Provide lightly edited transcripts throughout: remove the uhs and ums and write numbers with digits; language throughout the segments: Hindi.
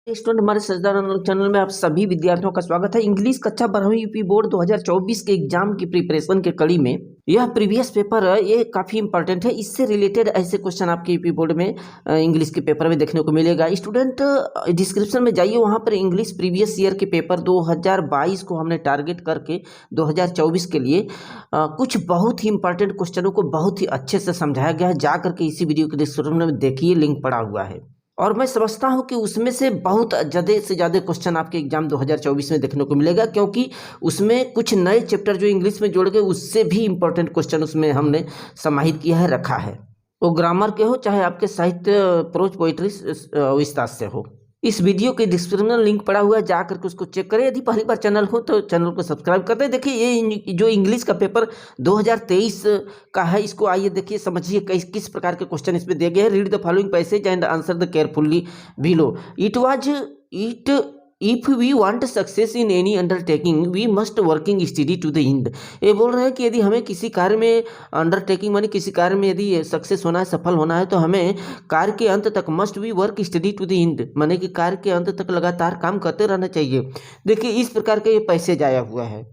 स्टूडेंट, हमारे सजदार चैनल में आप सभी विद्यार्थियों का स्वागत है। इंग्लिश कक्षा 12वीं यूपी बोर्ड 2024 के एग्जाम की प्रिपरेशन के कड़ी में यह प्रीवियस पेपर है, ये काफ़ी इंपॉर्टेंट है। इससे रिलेटेड ऐसे क्वेश्चन आपके यूपी बोर्ड में इंग्लिश के पेपर में देखने को मिलेगा। स्टूडेंट, डिस्क्रिप्शन में जाइए, वहाँ पर इंग्लिश प्रीवियस ईयर के पेपर 2022 को हमने टारगेट करके 2024 के लिए कुछ बहुत ही इंपॉर्टेंट क्वेश्चनों को बहुत ही अच्छे से समझाया गया है। जा करके इसी वीडियो के डिस्क्रिप्शन में देखिए, लिंक पड़ा हुआ है। और मैं समझता हूं कि उसमें से बहुत ज़्यादा से ज़्यादा क्वेश्चन आपके एग्जाम 2024 में देखने को मिलेगा, क्योंकि उसमें कुछ नए चैप्टर जो इंग्लिश में जोड़ के उससे भी इम्पोर्टेंट क्वेश्चन उसमें हमने समाहित किया है, रखा है। वो ग्रामर के हो चाहे आपके साहित्य, प्रोज, पोइट्री, विस्तार से हो। इस वीडियो के डिस्क्रिप्शन में लिंक पड़ा हुआ है, जा करके उसको चेक करें। यदि पहली बार चैनल हो तो चैनल को सब्सक्राइब कर दें। देखिए, ये जो इंग्लिश का पेपर 2023 का है, इसको आइए देखिए, समझिए किस प्रकार के क्वेश्चन इसमें दिए गए हैं। Read the following passage and answer the carefully below. If we want success in any undertaking we must working study to the end. ये बोल रहे हैं कि यदि हमें किसी कार्य में अंडरटेकिंग माने किसी कार्य में यदि सक्सेस होना है, सफल होना है, तो हमें कार्य के अंत तक must we work study to the end, माने कि कार्य के अंत तक लगातार काम करते रहना चाहिए। देखिए, इस प्रकार का ये पैसेज आया हुआ है,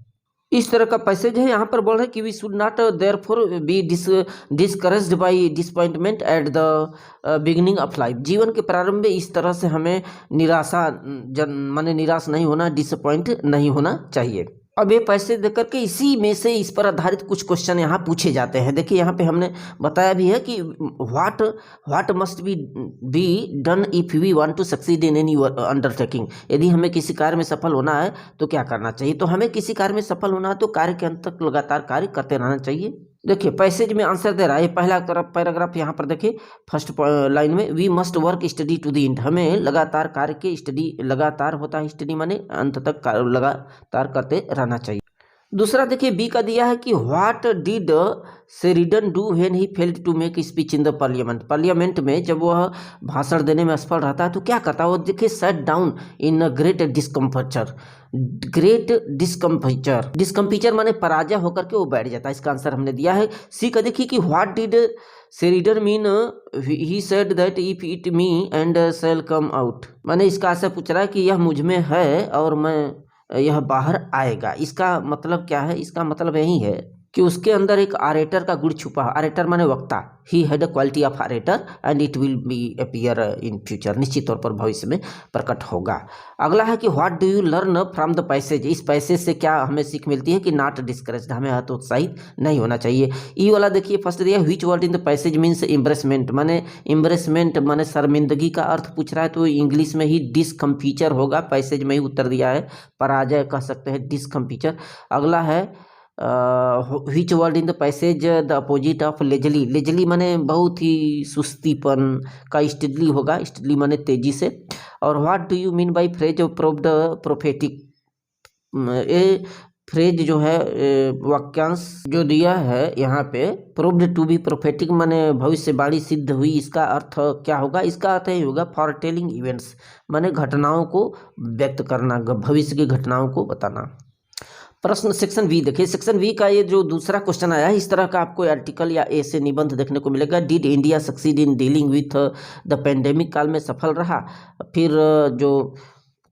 इस तरह का पैसेज है। यहाँ पर बोल रहे हैं कि we should not therefore be discouraged by disappointment at the beginning of life. जीवन के प्रारंभ में इस तरह से हमें माने निराश नहीं होना, डिसअपॉइंट नहीं होना चाहिए। अब ये पैसे देकर के इसी में से इस पर आधारित कुछ क्वेश्चन यहाँ पूछे जाते हैं। देखिए, यहाँ पे हमने बताया भी है कि what must be done if we want to succeed in any undertaking. यदि हमें किसी कार्य में सफल होना है तो क्या करना चाहिए। तो हमें किसी कार्य में सफल होना है तो कार्य के अंत तक लगातार कार्य करते रहना चाहिए। देखिए, पैसेज में आंसर दे रहा है पहला पैराग्राफ। यहाँ पर देखिए, फर्स्ट लाइन में we must work study to the end. हमें लगातार कार्य के स्टडी, लगातार होता है स्टडी माने अंत तक लगातार करते रहना चाहिए। दूसरा देखिए, बी का दिया है कि what did Sheridan do when he failed to make speech in the parliament. Parliament में जब वह भाषण देने में असफल रहता है तो क्या करता है वो। देखिए, set down in a great discomfiture. Great discomfiture माने पराजय होकर के वो बैठ जाता है। इसका आंसर हमने दिया है। सी का देखिए कि what did Sheridan mean he said that if it me and shall come out. माने इसका आंसर पूछ रहा है कि यह मुझ में है और यह बाहर आएगा। इसका मतलब क्या है। इसका मतलब यही है कि उसके अंदर एक आरेटर का गुण छुपा है। आरेटर माने वक्ता। He had a quality of orator and it will be appear in future. निश्चित तौर पर भविष्य में प्रकट होगा। अगला है कि what do you learn from the passage. इस पैसेज से क्या हमें सीख मिलती है कि नॉट डिस्करेज्ड, हमें हतोत्साहित नहीं होना चाहिए। ई वाला देखिए, फर्स्ट दिया which word in the passage means embarrassment. माने शर्मिंदगी का अर्थ पूछ रहा है तो इंग्लिश में ही डिस्कम्फीचर होगा। पैसेज में ही उत्तर दिया है, पराजय कह सकते हैं, डिस्कम्फीचर। अगला है which word in the passage the opposite of Leslie. Leslie माने बहुत ही सुस्तीपन का स्टिडली होगा। स्टिडली माने तेजी से। और what do you mean by phrase proved prophetic. ये फ्रेज जो है, वाक्यांश जो दिया है यहाँ पे, प्रूव्ड टू बी प्रोफेटिक माने भविष्यवाणी सिद्ध हुई। इसका अर्थ क्या होगा। इसका अर्थ यही होगा फॉरटेलिंग इवेंट्स, माने घटनाओं को व्यक्त करना, भविष्य की घटनाओं को बताना। प्रश्न सेक्शन वी देखिए, सेक्शन वी का ये जो दूसरा क्वेश्चन आया है, इस तरह का आपको आर्टिकल या ऐसे निबंध देखने को मिलेगा। Did India succeed in dealing with the pandemic. काल में सफल रहा। फिर जो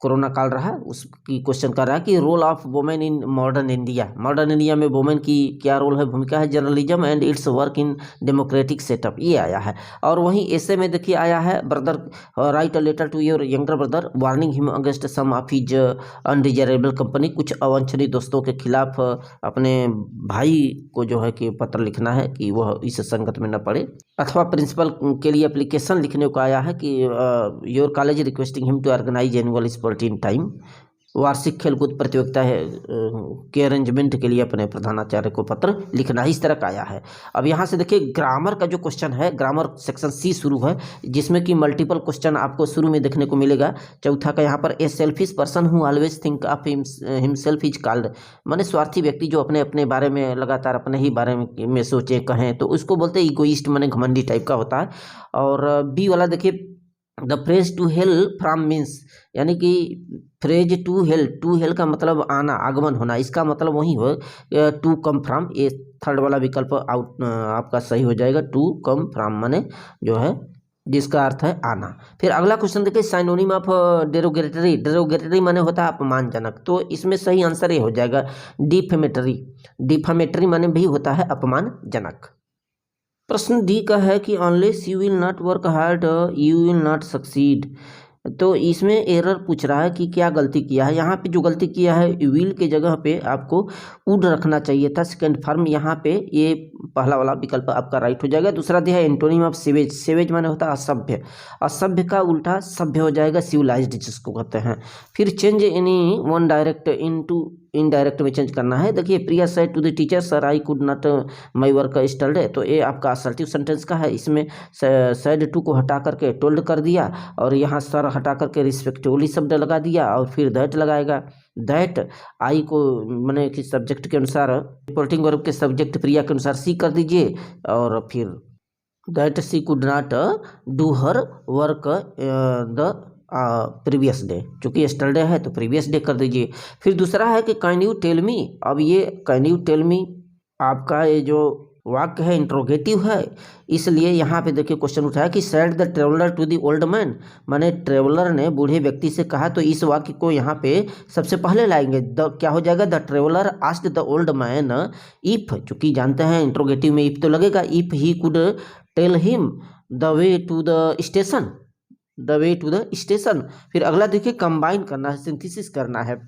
कोरोना काल रहा उसकी क्वेश्चन कर रहा है कि role of women in modern India. Modern India में वुमेन की क्या रोल है, भूमिका है। Journalism and its work in democratic setup, ये आया है। और वहीं ऐसे में देखिए आया है, brother write a letter to your younger brother warning him against some of his undesirable company. कुछ अवांछनीय दोस्तों के खिलाफ अपने भाई को जो है कि पत्र लिखना है कि वह इस संगत में न पड़े। अथवा प्रिंसिपल के लिए एप्लीकेशन लिखने को आया है कि your college requesting him to organise annual sport in time. वार्षिक खेलकूद प्रतियोगिता है के अरेंजमेंट के लिए अपने प्रधानाचार्य को पत्र लिखना है। इस तरह का आया है। अब यहाँ से देखिए, ग्रामर का जो क्वेश्चन है, ग्रामर सेक्शन सी शुरू है, जिसमें कि मल्टीपल क्वेश्चन आपको शुरू में देखने को मिलेगा। चौथा का यहाँ पर a selfish person who always think of himself is called. माने स्वार्थी व्यक्ति जो अपने अपने बारे में लगातार अपने ही बारे में सोचे कहें तो उसको बोलते हैं इगोइस्ट, माने घमंडी टाइप का होता है। और बी वाला देखिए, the phrase to hail from means, यानी कि फ्रेज टू हेल का मतलब आना, आगमन होना। इसका मतलब वही हो टू कम फ्रॉम। ये थर्ड वाला विकल्प आउट आपका सही हो जाएगा। टू कम फ्रॉम माने जो है जिसका अर्थ है आना। फिर अगला क्वेश्चन देखिए, साइनोनिम ऑफ डेरोगेटरी। डेरोगेटरी माने होता है अपमानजनक, तो इसमें सही आंसर ये हो जाएगा डिफेमेटरी। डिफेमेटरी माने भी होता है अपमानजनक। प्रश्न डी का है कि unless you will not work hard you will not succeed. तो इसमें एरर पूछ रहा है कि क्या गलती किया है। यहाँ पे जो गलती किया है, विल के जगह पे आपको वुड रखना चाहिए था सेकंड फॉर्म। यहाँ पे ये पहला वाला विकल्प आपका राइट हो जाएगा। दूसरा दिया है एंटोनिम ऑफ सेवेज। सेवेज माने होता है असभ्य, असभ्य का उल्टा सभ्य हो जाएगा, सिविलाइज्ड जिसको कहते हैं। फिर change any one direct into indirect में चेंज करना है। देखिए, Priya said to the teacher sir I could not my work yesterday, तो ये आपका असर्टिव सेंटेंस का है। इसमें सेड टू को हटा करके टोल्ड कर दिया, और यहाँ सर हटा करके रिस्पेक्टिवली शब्द लगा दिया, और फिर दैट लगाएगा। दैट आई को मैंने कि सब्जेक्ट के अनुसार, रिपोर्टिंग वर्ब के सब्जेक्ट प्रिया के अनुसार सी कर दीजिए, और फिर that she could not do her work the previous day, चूँकि यस्टरडे है तो प्रीवियस डे कर दीजिए। फिर दूसरा है कि कैन यू टेल मी। अब ये कैन यू टेल मी आपका ये जो वाक्य है इंट्रोगेटिव है, इसलिए यहाँ पे देखिए क्वेश्चन उठाया कि said the traveller to the old man, माने ट्रेवलर ने बूढ़े व्यक्ति से कहा। तो इस वाक्य को यहाँ पे सबसे पहले लाएंगे। द क्या हो जाएगा, the traveller asked the old man if, चूँकि जानते हैं इंट्रोगेटिव में इफ तो लगेगा, if he could tell him the way to the station, the way to the station. फिर अगला देखिए कंबाइन करना है, सिंथेसिस करना है।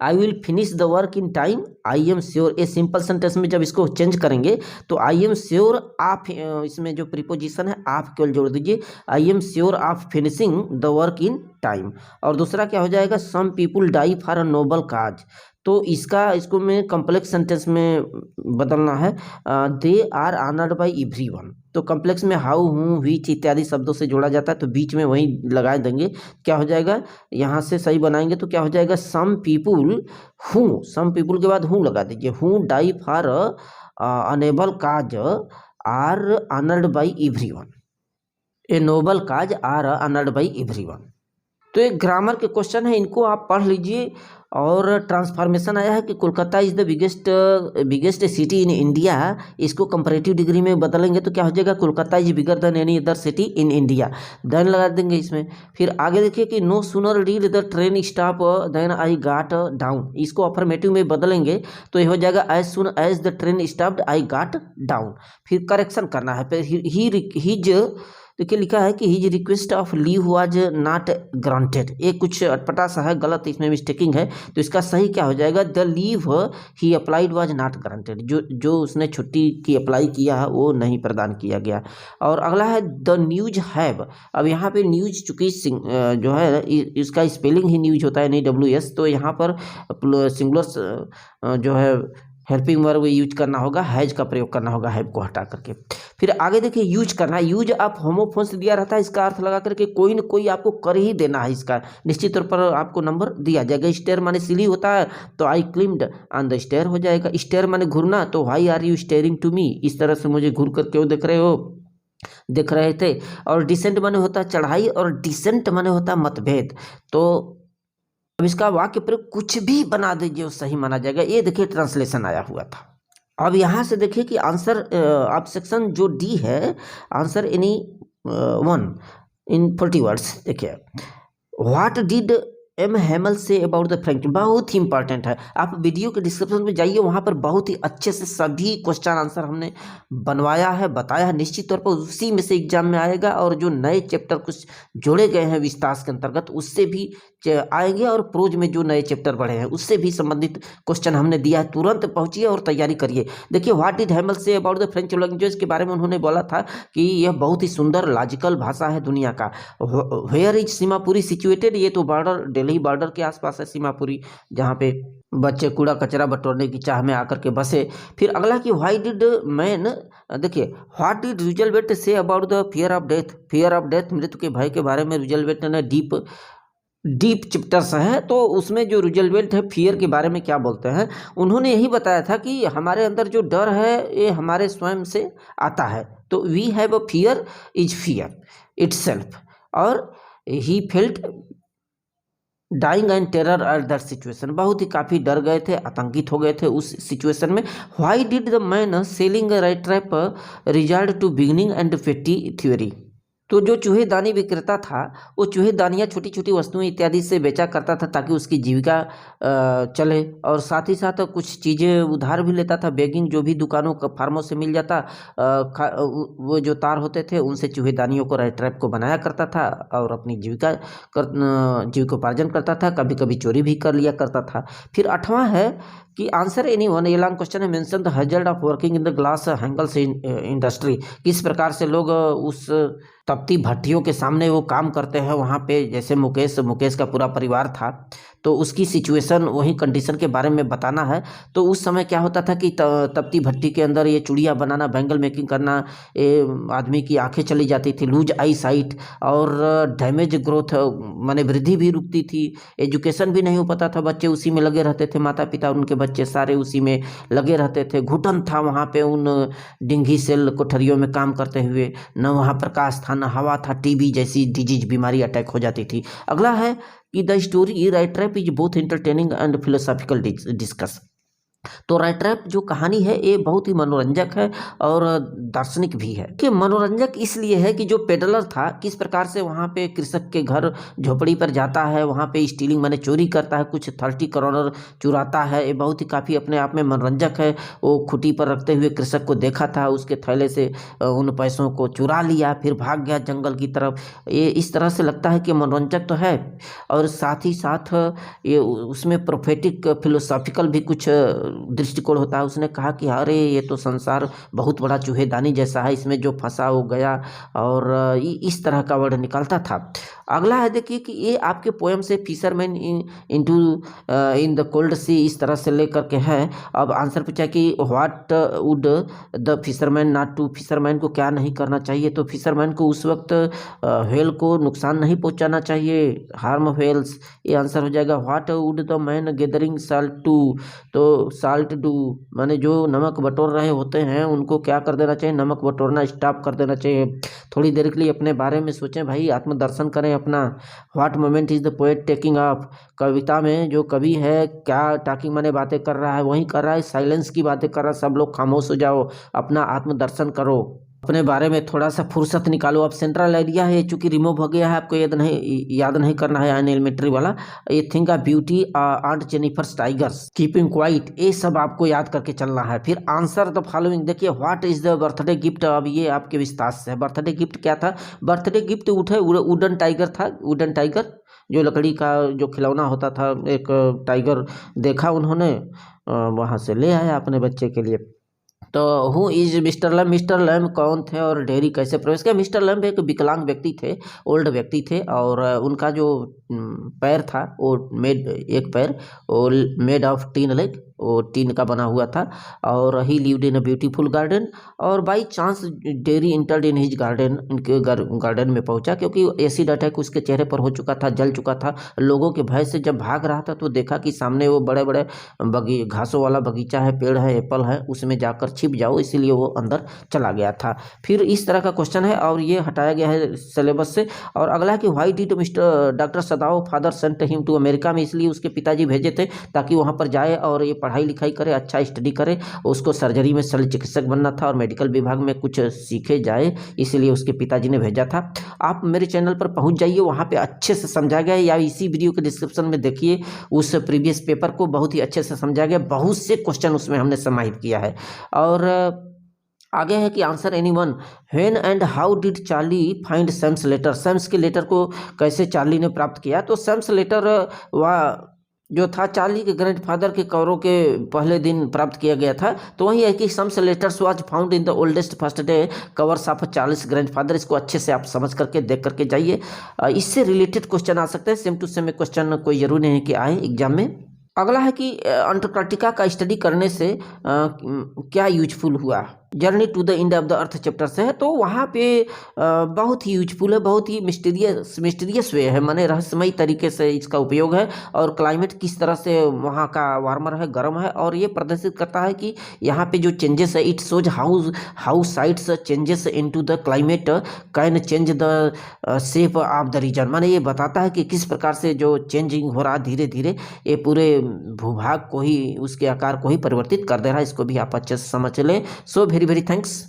I will finish the work in time, I am sure. A simple sentence में जब इसको चेंज करेंगे तो आई एम श्योर आप, इसमें जो प्रीपोजिशन है आप केवल जोड़ दीजिए, I am sure of finishing the work in time. और दूसरा क्या हो जाएगा, some people die for a noble cause. तो इसको में कॉम्प्लेक्स सेंटेंस में बदलना है, they are honoured by everyone. तो कॉम्प्लेक्स में हाउ, हूँ, व्हिच इत्यादि शब्दों से जोड़ा जाता है, तो बीच में वही लगा देंगे। क्या हो जाएगा, यहाँ से सही बनाएंगे तो क्या हो जाएगा, सम पीपुल हूँ, सम पीपुल के बाद हूँ लगा दीजिए, who die for a noble cause are honoured by everyone, a noble cause are honoured by everyone. तो ये ग्रामर के क्वेश्चन है, इनको आप पढ़ लीजिए। और ट्रांसफॉर्मेशन आया है कि Kolkata is the biggest city in India, इसको कंपैरेटिव डिग्री में बदलेंगे तो क्या हो जाएगा, Kolkata is bigger than any other city in India, than लगा देंगे इसमें। फिर आगे देखिए कि no sooner did the train stop than I got down, इसको अफर्मेटिव में बदलेंगे तो ये हो जाएगा as soon as the train stopped I got down. फिर करेक्शन करना है, फिर हीज देखिए लिखा है कि his request of leave was not granted, ये कुछ अटपटा सा है, गलत इसमें मिस्टेकिंग है, तो इसका सही क्या हो जाएगा, the leave he applied was not granted, जो उसने छुट्टी की अप्लाई किया है वो नहीं प्रदान किया गया। और अगला है द न्यूज हैव। अब यहाँ पे न्यूज चूँकि जो है इसका स्पेलिंग ही न्यूज होता है, नहीं WS, तो यहाँ पर सिंगुलर जो है हेल्पिंग वर्ब यूज करना होगा, हैज का प्रयोग करना होगा, हैव को हटा करके। फिर आगे देखिए यूज करना है, यूज ऑफ होमोफोन्स दिया रहता है, इसका अर्थ लगा करके कोई न कोई आपको कर ही देना है, इसका निश्चित तौर पर आपको नंबर दिया जाएगा। स्टेयर माने सीढ़ी होता है तो I climbed on the stair हो जाएगा। स्टेयर माने घूरना, तो why are you staring to me, इस तरह से मुझे घूर कर क्यों देख रहे हो, देख रहे थे। और डिसेंट माने होता है चढ़ाई, और डिसेंट माने होता है मतभेद। तो अब इसका वाक्य प्रयोग कुछ भी बना दीजिए वो सही माना जाएगा। ये देखिए ट्रांसलेशन आया हुआ था। अब यहाँ से देखिए कि आंसर आप सेक्शन जो डी है, answer any one in 40 words. देखिए, what did M Hamel say about the Franklin, बहुत ही इंपॉर्टेंट है। आप वीडियो के डिस्क्रिप्शन में जाइए, वहाँ पर बहुत ही अच्छे से सभी क्वेश्चन आंसर हमने बनवाया है, बताया है। निश्चित तौर पर उसी में से एग्जाम में आएगा, और जो नए चैप्टर कुछ जोड़े गए हैं विस्तार के अंतर्गत उससे भी आएंगे, और प्रोज में जो नए चैप्टर बढ़े हैं उससे भी संबंधित क्वेश्चन हमने दिया है। तुरंत पहुंचिए और तैयारी करिए। देखिए, what did Hemal say about the French language के बारे में उन्होंने बोला था कि यह बहुत ही सुंदर लॉजिकल भाषा है दुनिया का। वेयर इज सीमापुरी सिचुएटेड, ये तो बॉर्डर, दिल्ली बॉर्डर के आसपास है सीमापुरी, जहाँ पे बच्चे कूड़ा कचरा बटोरने की चाह में आकर के बसे। फिर अगला कि व्हाई डिड मैन, देखिए व्हाट डिड रूजवेल्ट से about the fear of death, fear of death, मृत्यु के भय के बारे में रूजवेल्ट ने डीप चैप्टर्स है, तो उसमें जो रूजवेल्ट है फियर के बारे में क्या बोलते हैं, उन्होंने यही बताया था कि हमारे अंदर जो डर है ये हमारे स्वयं से आता है। तो we have a fear is fear itself, और he felt dying and terror at that situation, बहुत ही काफ़ी डर गए थे, आतंकित हो गए थे उस सिचुएशन में। Why did the man selling rat trap result to beginning and petty theory, तो जो चूहेदानी विक्रेता था वो चूहेदानियाँ छोटी छोटी वस्तुएं इत्यादि से बेचा करता था ताकि उसकी जीविका चले, और साथ ही साथ कुछ चीज़ें उधार भी लेता था। बेगिंग जो भी दुकानों का फार्मों से मिल जाता, वो जो तार होते थे उनसे चूहेदानियों को रैट ट्रैप को बनाया करता था और अपनी जीविकोपार्जन करता था। कभी कभी चोरी भी कर लिया करता था। फिर 8वां है कि आंसर एनी वन, ये लॉन्ग क्वेश्चन है, mention the hazard of working in the glass bangles industry. किस प्रकार से लोग उस तपती भट्टियों के सामने वो काम करते हैं वहाँ पे। जैसे मुकेश का पूरा परिवार था तो उसकी सिचुएशन, वही कंडीशन के बारे में बताना है। तो उस समय क्या होता था कि तपती भट्टी के अंदर ये चूड़ियाँ बनाना, बैंगल मेकिंग करना, ये आदमी की आंखें चली जाती थी, लूज आई साइट, और डैमेज ग्रोथ माने वृद्धि भी रुकती थी। एजुकेशन भी नहीं हो पाता था, बच्चे उसी में लगे रहते थे, माता पिता उनके बच्चे सारे उसी में लगे रहते थे। घुटन था वहाँ पे उन डिंगी सेल कोठरियों में काम करते हुए, न वहाँ प्रकाश था न हवा था, टीबी जैसी डिजीज बीमारी अटैक हो जाती थी। अगला है कि the story right trap is both entertaining and philosophical discuss. तो राइट ट्रैप जो कहानी है ये बहुत ही मनोरंजक है और दार्शनिक भी है। कि मनोरंजक इसलिए है कि जो पेडलर था किस प्रकार से वहाँ पे कृषक के घर झोपड़ी पर जाता है, वहाँ पे स्टीलिंग माने चोरी करता है, कुछ 30 करोड़ चुराता है। ये बहुत ही काफ़ी अपने आप में मनोरंजक है। वो खुटी पर रखते हुए कृषक को देखा था, उसके थैले से उन पैसों को चुरा लिया, फिर भाग गया जंगल की तरफ। ये इस तरह से लगता है कि मनोरंजक तो है, और साथ ही साथ ये उसमें प्रोफेटिक फिलोसॉफिकल भी कुछ दृष्टिकोण होता है। उसने कहा कि अरे ये तो संसार बहुत बड़ा चूहेदानी जैसा है, इसमें जो फंसा हो गया, और इस तरह का वर्ड निकलता था। अगला है देखिए कि ये आपके पोएम से fisherman into in the cold sea, इस तरह से लेकर के है। अब आंसर पूछा कि what would the fisherman not to, fisherman को क्या नहीं करना चाहिए। तो फिशरमैन को उस वक्त व्हेल को नुकसान नहीं पहुंचाना चाहिए, हार्म व्हेल्स, ये आंसर हो जाएगा। What would the man gathering salt to, तो साल्ट डू माने जो नमक बटोर रहे होते हैं उनको क्या कर देना चाहिए, नमक बटोरना स्टॉप कर देना चाहिए। थोड़ी देर के लिए अपने बारे में सोचें भाई, आत्मदर्शन करें अपना। What moment is the poet taking off, कविता में जो कवि है क्या टॉकिंग माने बातें कर रहा है, वही कर रहा है, साइलेंस की बातें कर रहा है। सब लोग खामोश हो जाओ, अपना आत्मदर्शन करो, अपने बारे में थोड़ा सा फुर्सत निकालो। अब सेंट्रल आइडिया है चूंकि रिमूव हो गया है, आपको याद नहीं करना है एलिमेंट्री वाला। ये think of beauty aunt Jennifer's tigers, keeping quiet, ये सब आपको याद करके चलना है। फिर आंसर द फॉलोइंग, देखिए what is the birthday gift. अब ये आपके विस्तार से है। बर्थडे गिफ्ट क्या था, बर्थडे गिफ्ट वुडन टाइगर था। वुडन टाइगर जो लकड़ी का जो खिलौना होता था, एक टाइगर देखा उन्होंने, वहाँ से ले आया अपने बच्चे के लिए। तो who is mister Lamb, mister Lamb कौन थे और डेयरी कैसे प्रवेश किया। मिस्टर लैम एक विकलांग व्यक्ति थे, ओल्ड व्यक्ति थे, और उनका जो पैर था वो एक पैर वो मेड ऑफ टीन लेग, वो टीन का बना हुआ था। और he lived in a beautiful garden, और by chance dairy entered in his garden, इनके गार्डन में पहुंचा क्योंकि एसिड अटैक उसके चेहरे पर हो चुका था, जल चुका था। लोगों के भय से जब भाग रहा था तो देखा कि सामने वो बड़े बड़े घासों वाला बगीचा है, पेड़ है, एप्पल है, उसमें जाकर छिप जाओ, इसीलिए वो अंदर चला गया था। फिर इस तरह का क्वेश्चन है और ये हटाया गया है सिलेबस से। और अगला है कि why did mister doctor Sadao father sent him to America में, इसलिए उसके पिताजी भेजे थे ताकि वहाँ पर जाए और ये पढ़ाई लिखाई करे, अच्छा स्टडी करे। उसको सर्जरी में शल्य चिकित्सक बनना था और मेडिकल विभाग में कुछ सीखे जाए, इसलिए उसके पिताजी ने भेजा था। आप मेरे चैनल पर पहुंच जाइए, वहाँ पे अच्छे से समझा गया है, या इसी वीडियो के डिस्क्रिप्शन में देखिए उस प्रीवियस पेपर को, बहुत ही अच्छे से समझा गया, बहुत से क्वेश्चन उसमें हमने समाहित किया है। और आगे है कि answer anyone, when and how did Charlie find Sam's letter, Sam's के लेटर को कैसे चार्ली ने प्राप्त किया। तो सैम्स लेटर वह जो था चार्ली के ग्रैंडफादर के कवरों के पहले दिन प्राप्त किया गया था। तो वही है कि sums letters was found in the oldest first day covers of Charles grandfather. इसको अच्छे से आप समझ करके देख करके जाइए, इससे रिलेटेड क्वेश्चन आ सकते हैं, सेम टू सेम क्वेश्चन कोई जरूरी नहीं है कि आए एग्जाम में। अगला है कि अंटार्कटिका का स्टडी करने से क्या यूजफुल हुआ। Journey to the end of the earth chapter से है, तो वहाँ पे बहुत ही यूजफुल है, बहुत ही मिस्टीरियस वे है, माने रहस्यमयी तरीके से इसका उपयोग है। और क्लाइमेट किस तरह से वहाँ का वार्मर है, गर्म है, और ये प्रदर्शित करता है कि यहाँ पे जो चेंजेस है, it shows how sites changes into the climate can change the shape of the region. माने ये बताता है कि किस प्रकार से जो चेंजिंग हो रहा है धीरे धीरे, ये पूरे भूभाग को ही, उसके आकार को ही परिवर्तित कर दे रहा है। इसको भी आप अच्छे से समझ लें। So very very thanks.